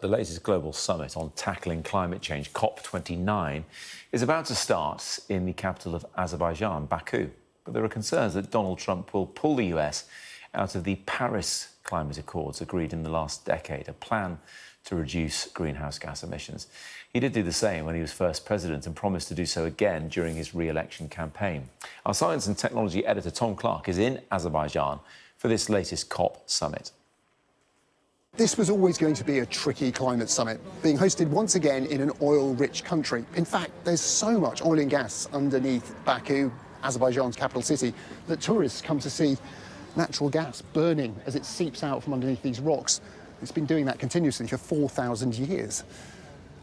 The latest global summit on tackling climate change, COP29, is about to start in the capital of Azerbaijan, Baku. But there are concerns that Donald Trump will pull the US out of the Paris Climate Accords agreed in the last decade, a plan to reduce greenhouse gas emissions. He did do the same when he was first president and promised to do so again during his re-election campaign. Our science and technology editor, Tom Clark, is in Azerbaijan for this latest COP summit. This was always going to be a tricky climate summit, being hosted once again in an oil-rich country. In fact, there's so much oil and gas underneath Baku, Azerbaijan's capital city, that tourists come to see natural gas burning as it seeps out from underneath these rocks. It's been doing that continuously for 4,000 years.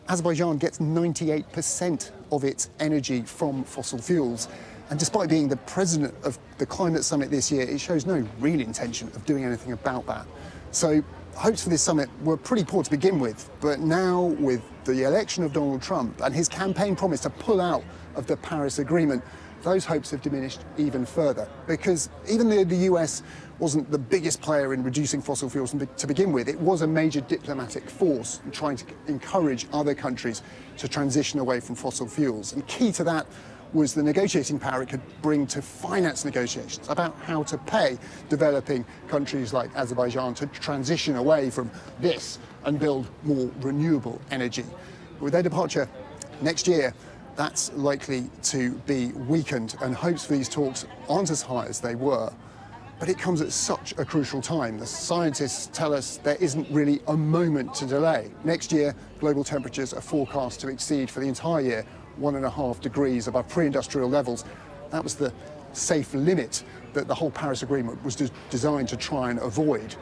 Azerbaijan gets 98% of its energy from fossil fuels. And despite being the president of the climate summit this year, it shows no real intention of doing anything about that. So hopes for this summit were pretty poor to begin with, but now with the election of Donald Trump and his campaign promise to pull out of the Paris Agreement, those hopes have diminished even further. Because even though the US wasn't the biggest player in reducing fossil fuels to begin with, it was a major diplomatic force in trying to encourage other countries to transition away from fossil fuels. And key to that was the negotiating power it could bring to finance negotiations about how to pay developing countries like Azerbaijan to transition away from this and build more renewable energy. With their departure next year, that's likely to be weakened, and hopes for these talks aren't as high as they were. But it comes at such a crucial time. The scientists tell us there isn't really a moment to delay. Next year, global temperatures are forecast to exceed for the entire year 1.5 degrees above pre-industrial levels. That was the safe limit that the whole Paris Agreement was designed to try and avoid.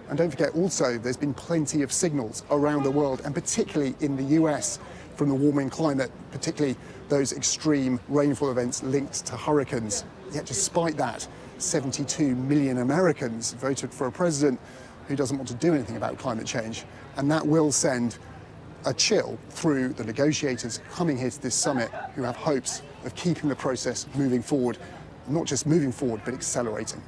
And don't forget also, there's been plenty of signals around the world, and particularly in the US, from the warming climate, particularly those extreme rainfall events linked to hurricanes. Yet despite that, 72 million Americans voted for a president who doesn't want to do anything about climate change. And that will send a chill through the negotiators coming here to this summit who have hopes of keeping the process moving forward, not just moving forward, but accelerating.